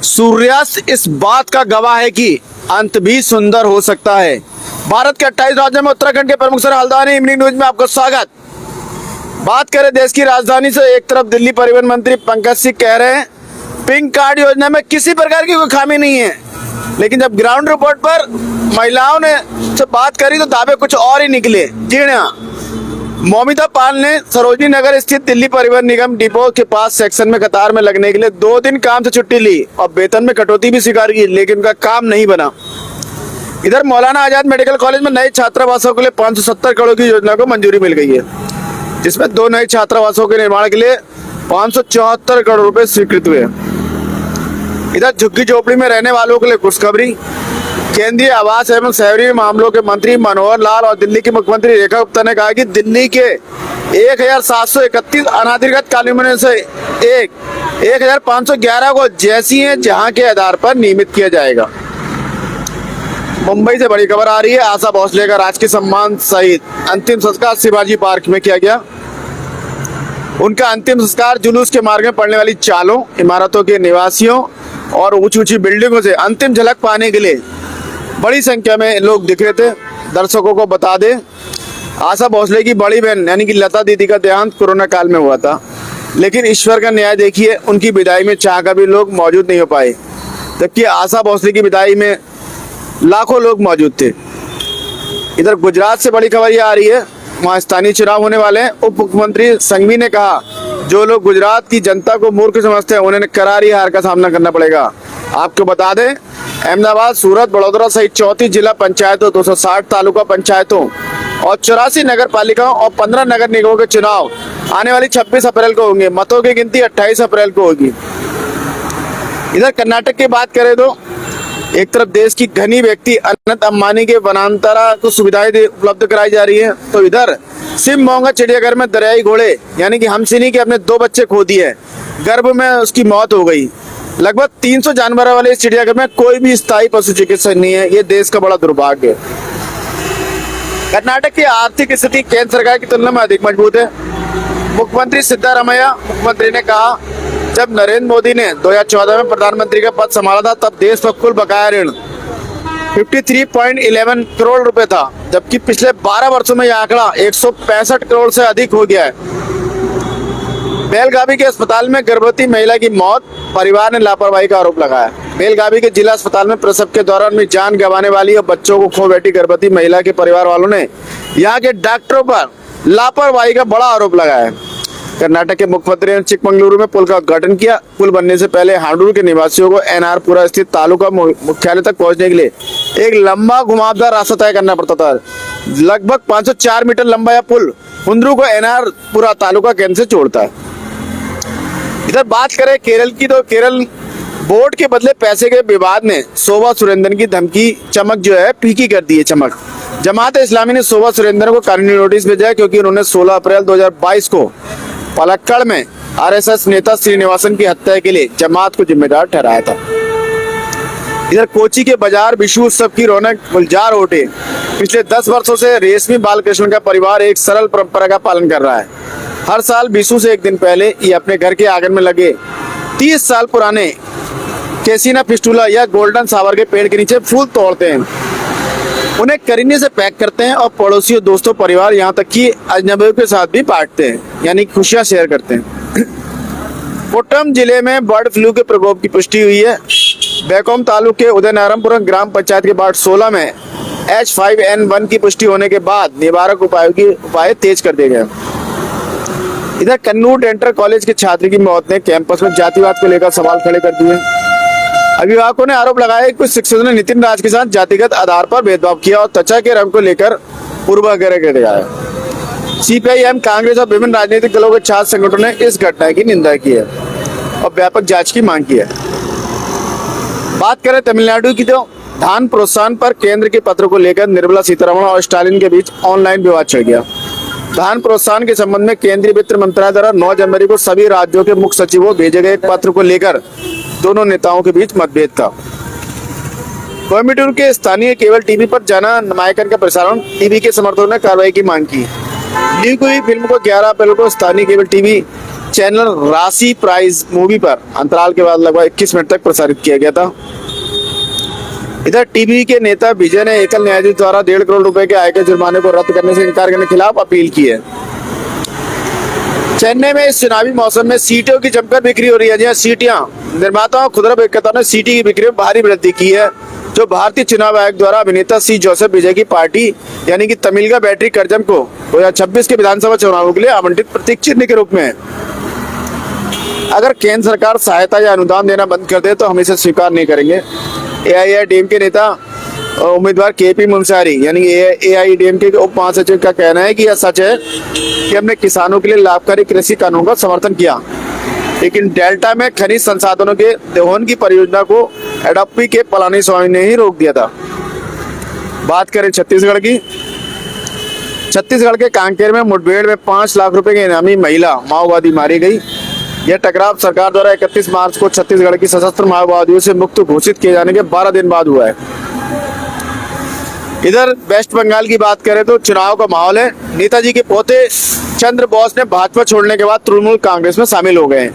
सूर्यास्त इस बात का गवाह है कि अंत भी सुंदर हो सकता है। भारत के 28 राज्यों में उत्तराखंड के प्रमुख शहर हल्द्वानी इवनिंग न्यूज में आपका स्वागत। बात करें देश की राजधानी से, एक तरफ दिल्ली परिवहन मंत्री पंकज सिंह कह रहे हैं पिंक कार्ड योजना में किसी प्रकार की कोई खामी नहीं है, लेकिन जब ग्राउंड रिपोर्ट पर महिलाओं ने से बात करी तो दावे कुछ और ही निकले। जी हाँ, मौमिता पाल ने सरोजनी नगर स्थित दिल्ली परिवहन निगम डिपो के पास सेक्शन में कतार में लगने के लिए 2 दिन काम से छुट्टी ली और वेतन में कटौती भी स्वीकार की, लेकिन उनका काम नहीं बना। इधर मौलाना आजाद मेडिकल कॉलेज में नए छात्रावासों के लिए 570 करोड़ की योजना को मंजूरी मिल गई है, जिसमें 2 नए छात्रावासों के निर्माण के लिए 574 करोड़ रुपए स्वीकृत हुए। इधर झुग्गी झोपड़ी में रहने वालों के लिए खुशखबरी। केंद्रीय आवास एवं शहरी मामलों के मंत्री मनोहर लाल और दिल्ली की मुख्यमंत्री रेखा गुप्ता ने कहा कि दिल्ली के 1731 अनाधिकृत कॉलोनियों में से 1511 को जैसी हैं जहां के आधार पर नियमित किया जाएगा। मुंबई से बड़ी खबर आ रही है। आशा भोसले का राजकीय सम्मान सहित अंतिम संस्कार शिवाजी पार्क में किया गया। उनका अंतिम संस्कार जुलूस के मार्ग में पड़ने वाली चालों, इमारतों के निवासियों और ऊंची ऊंची बिल्डिंगों से अंतिम झलक पाने के लिए बड़ी संख्या में लोग दिख रहे थे। दर्शकों को बता दें, आशा भोसले की बड़ी बहन यानी कि लता दीदी का देहांत कोरोना काल में हुआ था, लेकिन ईश्वर का न्याय देखिए, उनकी विदाई में चाहकर भी लोग मौजूद नहीं हो पाए, जबकि आशा भोसले की विदाई में लाखों लोग मौजूद थे। इधर गुजरात से बड़ी खबर यह आ रही है, वहाँ स्थानीय चुनाव होने वाले हैं। उप मुख्यमंत्री संघवी ने कहा जो लोग गुजरात की जनता को मूर्ख समझते हैं उन्हें करारी हार का सामना करना पड़ेगा। आपको बता दें, अहमदाबाद, सूरत, बड़ौदा सहित 34 जिला पंचायतों, 260 तालुका पंचायतों और 84 नगर पालिकाओं और 15 नगर निगमों के चुनाव आने वाली 26 अप्रैल को होंगे। मतों की गिनती 28 अप्रैल को होगी। इधर कर्नाटक की बात करें तो एक तरफ देश की धनी व्यक्ति अनंत अंबानी के वनांतरा को सुविधाएं उपलब्ध कराई जा रही है, तो इधर शिवमोगा चिड़ियाघर में दरियाई घोड़े यानी कि हमसिनी के अपने 2 बच्चे खो दिए, गर्भ में उसकी मौत हो गई। लगभग 300 जानवरों वाले इस चिड़ियाघर में कोई भी स्थायी पशु चिकित्सक नहीं है। ये देश का बड़ा दुर्भाग्य है। कर्नाटक की आर्थिक स्थिति केंद्र सरकार की तुलना में अधिक मजबूत है। मुख्यमंत्री सिद्धारमैया मुख्यमंत्री ने कहा जब नरेंद्र मोदी ने 2014 में प्रधानमंत्री का पद संभाला था तब देश पर कुल बकाया ऋण 53.11 करोड़ रुपए था, जबकि पिछले 12 वर्षों में यह आंकड़ा 165 करोड़ से अधिक हो गया है। बेलगावी के अस्पताल में गर्भवती महिला की मौत, परिवार ने लापरवाही का आरोप लगाया। बेलगावी के जिला अस्पताल में प्रसव के दौरान भी जान गंवाने वाली और बच्चों को खो बैठी गर्भवती महिला के परिवार वालों ने यहाँ के डॉक्टरों पर लापरवाही का बड़ा आरोप लगाया है। कर्नाटक के मुख्यमंत्री ने चिकमंगलुरु में पुल का उद्घाटन किया। पुल बनने से पहले हांडूर के निवासियों को एनआरपुरा स्थित तालुका मुख्यालय तक पहुंचने के लिए एक लंबा घुमावदार रास्ता तय करना पड़ता था। लगभग 504 मीटर लंबा यह पुल हुंद्रू को एनआरपुरा तालुका केंद्र से जोड़ता है। इधर बात करें केरल की, तो केरल बोर्ड के बदले पैसे के विवाद ने शोभा सुरेंद्रन की धमकी चमक जो है फीकी कर दी है। चमक जमात इस्लामी ने शोभा सुरेंद्रन को कानूनी नोटिस भेजा है क्योंकि उन्होंने 16 अप्रैल 2022 को पलक्कड़ में आरएसएस नेता श्रीनिवासन की हत्या के लिए जमात को जिम्मेदार ठहराया था। इधर कोची के बाजार विशु उत्सव की रौनक गुलजार उठे। पिछले 10 वर्षों से रेशमी बालकृष्ण का परिवार एक सरल परंपरा का पालन कर रहा है। हर साल विशु से एक दिन पहले ये अपने घर के आंगन में लगे 30 साल पुराने कैसीना फिस्टुला या गोल्डन सावर के पेड़ के नीचे फूल तोड़ते हैं, उन्हें करीने से पैक करते हैं और पड़ोसियों, दोस्तों, परिवार, यहाँ तक कि अजनबियों के साथ भी बांटते हैं, यानी खुशियां शेयर करते हैं। कोट्टम जिले में बर्ड फ्लू के प्रकोप की पुष्टि हुई है। बैकोम तालुक के उदयनारायणपुरम ग्राम पंचायत के वार्ड 16 में H5N1 की पुष्टि होने के बाद निवारक उपाय तेज कर दिए गए। इधर कन्नूर डेंटल कॉलेज के छात्र की मौत ने कैंपस में जातिवाद को लेकर सवाल खड़े कर दिए। अभिभावकों ने आरोप लगाया कि कुछ शिक्षकों ने नितिन राज के साथ जातिगत आधार पर भेदभाव किया और त्वचा के रंग को लेकर पूर्वाग्रह कर दिखाया। सीपीआईएम, कांग्रेस और विभिन्न राजनीतिक दलों के छात्र संगठनों ने इस घटना की निंदा की है और व्यापक जांच की मांग की है। बात करें तमिलनाडु की, तो धान प्रोत्साहन पर केंद्र के पत्र को लेकर निर्मला सीतारमण और स्टालिन के बीच ऑनलाइन विवाद छिड़ गया। धान प्रोत्साहन के संबंध में केंद्रीय वित्त मंत्रालय द्वारा 9 जनवरी को सभी राज्यों के मुख्य सचिवों भेजे गए एक पत्र को लेकर दोनों नेताओं के बीच मतभेद था। कोयम्बटूर के स्थानीय केबल टीवी पर जाना नामांकन का प्रसारण, टीवी के समर्थकों ने कार्रवाई की मांग की। लीक हुई फिल्म को 11 अप्रैल को स्थानीय केबल टीवी चैनल राशि प्राइज मूवी पर अंतराल के बाद लगभग 21 मिनट तक प्रसारित किया गया था। इधर टीवी के नेता विजय ने एकल न्यायाधीश द्वारा 1.5 करोड़ रुपए के आय के जुर्माने को रद्द करने से इनकार करने के खिलाफ अपील की है। चेन्नई में इस चुनावी मौसम में सीटों की जमकर बिक्री हो रही है। जहाँ सीटियां निर्माताओं खुदरा विक्रेताओं ने सीटी की बिक्री में भारी वृद्धि की है, जो भारतीय चुनाव आयोग द्वारा अभिनेता सी जोसेफ विजय की पार्टी यानी कि तमिलगा बैटरी करजम को 2026 के विधानसभा चुनावों के लिए आवंटित प्रतीक चिन्ह के रूप में है। अगर केंद्र सरकार सहायता या अनुदान देना बंद कर दे तो हम इसे स्वीकार नहीं करेंगे। एआईएडीएम के नेता उम्मीदवार केपी मुंसारी यानी एआईएडीएम के उप महासचिव का कहना है कि यह सच है कि हमने किसानों के लिए लाभकारी कृषि कानून का समर्थन किया, लेकिन डेल्टा में खनिज संसाधनों के दोहन की परियोजना को एडप्पी के पलानीस्वामी ने ही रोक दिया था। बात करें छत्तीसगढ़ की। छत्तीसगढ़ के कांकेर में मुठभेड़ में 5 लाख रुपए की इनामी महिला माओवादी मारी गई। यह टकराव सरकार द्वारा 31 मार्च को छत्तीसगढ़ की सशस्त्र माओवादियों से मुक्त घोषित किए जाने के 12 दिन बाद हुआ है। इधर वेस्ट बंगाल की बात करें तो चुनाव का माहौल है। नेताजी के पोते चंद्र बोस ने भाजपा छोड़ने के बाद तृणमूल कांग्रेस में शामिल हो गए।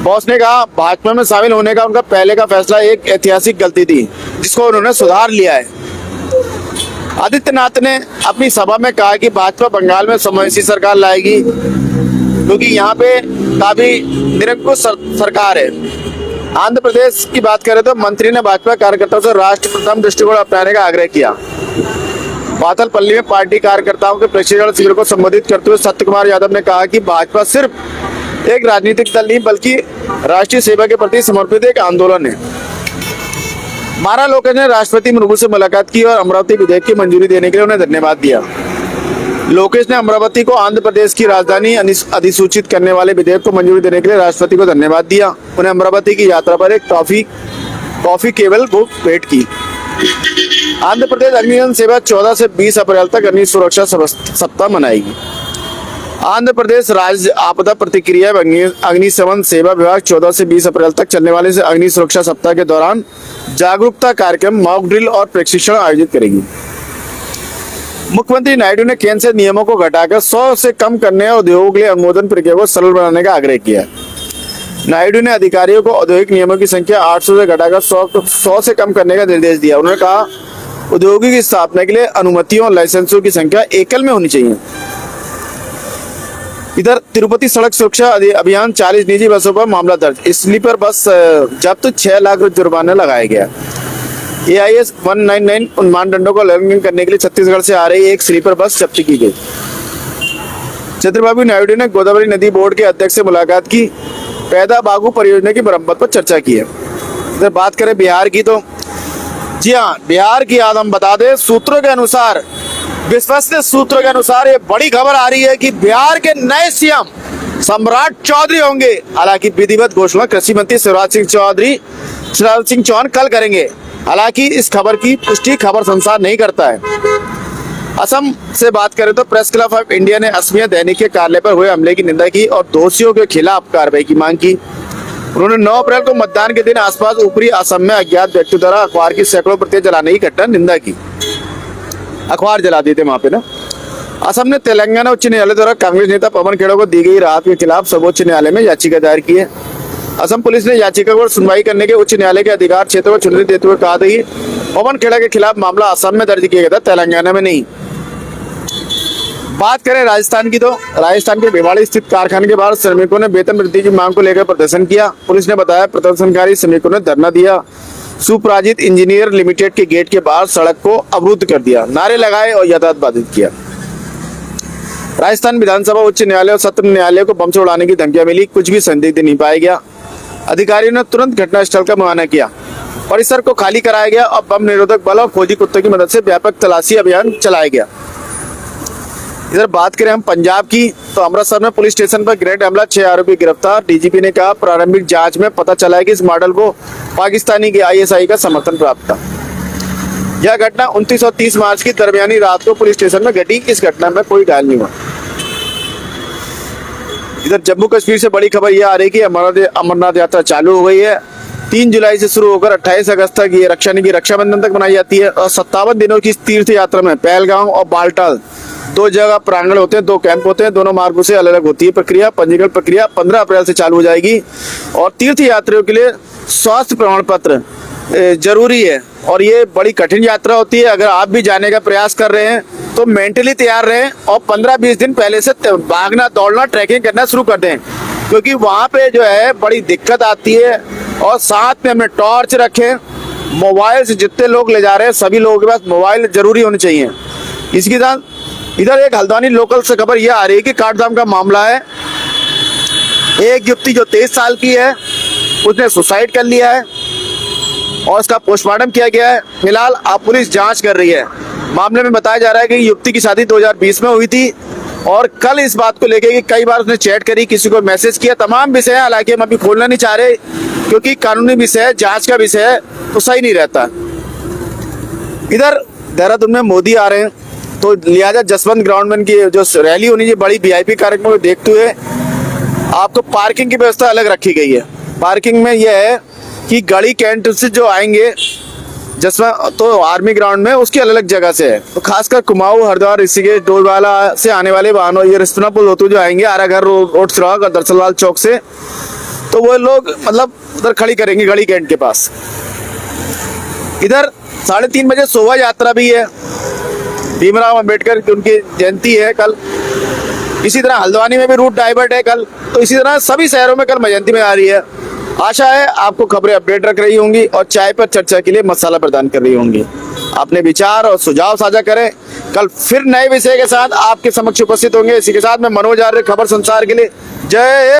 बोस ने कहा भाजपा में शामिल होने का उनका पहले का फैसला एक ऐतिहासिक गलती थी, जिसको उन्होंने सुधार लिया है। आदित्यनाथ ने अपनी सभा में कहा कि भाजपा बंगाल में समावेशी सरकार लाएगी, क्योंकि यहाँ पे काफी निरंकुश सरकार है। आंध्र प्रदेश की बात करें तो मंत्री ने भाजपा कार्यकर्ताओं से राष्ट्र प्रथम दृष्टिकोण अपनाने का आग्रह किया। बादलपल्ली में पार्टी कार्यकर्ताओं के प्रशिक्षण शिविर को संबोधित करते हुए सत्य कुमार यादव ने कहा कि भाजपा सिर्फ एक राजनीतिक दल नहीं बल्कि राष्ट्रीय सेवा के प्रति समर्पित एक आंदोलन है। मारा लोकेश ने राष्ट्रपति मुर्मू से मुलाकात की और अमरावती विधेयक की मंजूरी देने के लिए उन्हें धन्यवाद दिया। लोकेश ने अमरावती को आंध्र प्रदेश की राजधानी अधिसूचित करने वाले विधेयक को मंजूरी देने के लिए राष्ट्रपति को धन्यवाद दिया। उन्हें अमरावती की यात्रा पर एक कॉफी केवल बुक भेंट की। आंध्र प्रदेश अग्निशमन सेवा 14 से 20 अप्रैल तक अग्नि सुरक्षा सप्ताह मनाएगी। आंध्र प्रदेश राज्य आपदा प्रतिक्रिया अग्निशमन सेवा विभाग 14 से 20 अप्रैल तक चलने वाले अग्नि सुरक्षा सप्ताह के दौरान जागरूकता कार्यक्रम, मॉक ड्रिल और प्रशिक्षण आयोजित करेगी। मुख्यमंत्री नायडू ने केंद्र से नियमों को घटाकर 100 से कम करने और उद्योगों के लिए अनुमोदन प्रक्रिया को सरल बनाने का आग्रह किया। नायडू ने अधिकारियों को औद्योगिक नियमों की संख्या 800 से घटाकर 100 से कम करने का निर्देश दिया। उन्होंने कहा औद्योगिक स्थापना के लिए अनुमतियों और लाइसेंसों की संख्या एकल में होनी चाहिए। इधर तिरुपति सड़क सुरक्षा अभियान 40 निजी बसों पर मामला दर्ज। स्लीपर बस जब्त 6 लाख जुर्माना लगाया गया। AIS 199 मानदंडों का उल्लंघन करने के लिए छत्तीसगढ़ से आ रही एक स्लीपर बस जब्त की गई। चंद्रबाबू नायडू ने गोदावरी नदी बोर्ड के अध्यक्ष से मुलाकात की। पैदा बागू परियोजना की मरम्मत पर चर्चा की है। इधर बात करें बिहार की तो जी हाँ, बिहार की आज हम बता दें सूत्रों के अनुसार, विश्वसनीय सूत्रों के अनुसार ये बड़ी खबर आ रही है कि बिहार के नए सीएम सम्राट चौधरी होंगे। हालांकि विधिवत घोषणा कृषि मंत्री शिवराज सिंह चौहान कल करेंगे। हालांकि इस खबर की पुष्टि खबर संसार नहीं करता है। असम से बात करें तो प्रेस क्लब ऑफ इंडिया ने असमिया दैनिक के कार्यालय पर हुए हमले की निंदा की और दोषियों के खिलाफ कार्रवाई की मांग की। उन्होंने 9 अप्रैल को मतदान के दिन आसपास ऊपरी असम में अज्ञात व्यक्तियों द्वारा अखबार की सैकड़ों प्रतियां जलाने की घटना निंदा की। अखबार जला दिए थे वहां पे ना। असम ने तेलंगाना उच्च न्यायालय द्वारा कांग्रेस नेता पवन खेड़ा को दी गई राहत के खिलाफ सर्वोच्च न्यायालय में याचिका दायर की है। असम पुलिस ने याचिका पर सुनवाई करने के उच्च न्यायालय के अधिकार क्षेत्र को चुनौती देते हुए कहा था कि पवन खेड़ा के खिलाफ मामला असम में दर्ज किया गया था, तेलंगाना में नहीं। बात करें राजस्थान की तो राजस्थान के भिवाड़ी स्थित कारखाने के बाहर श्रमिकों ने वेतन वृद्धि की मांग को लेकर प्रदर्शन किया। पुलिस ने बताया प्रदर्शनकारी श्रमिकों ने धरना दिया, सुपराजित इंजीनियर लिमिटेड के गेट के बाहर सड़क को अवरुद्ध कर दिया, नारे लगाए और यातायात बाधित किया। राजस्थान विधानसभा, उच्च न्यायालय और सत्र न्यायालय को बम से उड़ाने की धमकियां मिली, कुछ भी संदिग्ध नहीं पाया गया। अधिकारियों ने तुरंत घटनास्थल का मुआयना किया, परिसर को खाली कराया गया और बम निरोधक बल और फौजी कुत्तों की मदद से व्यापक तलाशी अभियान चलाया गया। इधर बात करें हम पंजाब की तो अमृतसर में पुलिस स्टेशन पर ग्रेनेड हमला, 6 आरोपी गिरफ्तार। डीजीपी ने कहा प्रारंभिक जांच में पता चला है कि इस मॉडल को पाकिस्तानी के ISI का समर्थन प्राप्त था। यह घटना 29 और 30 मार्च की दरमियानी रात को पुलिस स्टेशन में घटी। इस घटना में कोई घायल नहीं हुआ। इधर जम्मू कश्मीर से बड़ी खबर यह आ रही है कि अमरनाथ यात्रा चालू हो गई है। 3 जुलाई से शुरू होकर 28 अगस्त तक ये रक्षाबंधन तक मनाई जाती है। और 57 दिनों की इस तीर्थ यात्रा में पहलगांव और बालटाल 2 जगह प्रांगण होते हैं, 2 कैंप होते हैं, दोनों मार्गों से अलग अलग होती है प्रक्रिया। पंजीकरण प्रक्रिया 15 अप्रैल से चालू हो जाएगी। और तीर्थ यात्रियों के लिए स्वास्थ्य प्रमाण पत्र जरूरी है और ये बड़ी कठिन यात्रा होती है। अगर आप भी जाने का प्रयास कर रहे हैं तो मेंटली तैयार रहें और 15-20 दिन पहले से भागना, दौड़ना, ट्रैकिंग करना शुरू कर दें, क्योंकि वहाँ पे जो है बड़ी दिक्कत आती है। और साथ में हमें टॉर्च रखें। मोबाइल से जितने लोग ले जा रहे हैं सभी लोगों के पास मोबाइल जरूरी होने चाहिए। इसके साथ इधर एक हल्द्वानी लोकल से खबर यह आ रही है कि काठगोदाम का मामला है। एक युवती जो 23 साल की है उसने सुसाइड कर लिया है और उसका पोस्टमार्टम किया गया है। फिलहाल अब पुलिस जांच कर रही है। मामले में बताया जा रहा है कि युवती की शादी 2020 में हुई थी और कल इस बात को लेकर कि कई बार उसने चैट करी, किसी को मैसेज किया, तमाम विषय है। हालांकि हम अभी खोलना नहीं चाह रहे क्योंकि कानूनी विषय है, जांच का विषय है, तो सही नहीं रहता। इधर देहरादून में मोदी आ रहे हैं तो लिहाजा जसवंत ग्राउंड में की जो रैली होनी है, बड़ी VIP कार्यक्रमों को देखते हुए आपको पार्किंग की व्यवस्था अलग रखी गई है। पार्किंग में यह है कि गाड़ी कैंट से जो आएंगे जसवंत तो आर्मी ग्राउंड में उसकी अलग अलग जगह से है। तो खासकर कुमाऊं, हरिद्वार, ऋषिकेश, डोलवाला से आने वाले वाहनों, ये रिस्पना पुल होते जो आएंगे आराघर रोड सुराग और दरसलाल चौक से, तो वो लोग मतलब उधर खड़ी करेंगे गाड़ी कैंट के पास। इधर 3:30 बजे शोभा यात्रा भी है। भीमराव अंबेडकर की उनकी जयंती है कल। इसी तरह हल्द्वानी में भी रूट डाइवर्ट है कल। तो इसी तरह सभी शहरों में कल जयंती में आ रही है। आशा है आपको खबरें अपडेट रख रही होंगी और चाय पर चर्चा के लिए मसाला प्रदान कर रही होंगी। अपने विचार और सुझाव साझा करें। कल फिर नए विषय के साथ आपके समक्ष उपस्थित होंगे। इसी के साथ मैं मनोज आर्य, खबर संसार के लिए जय।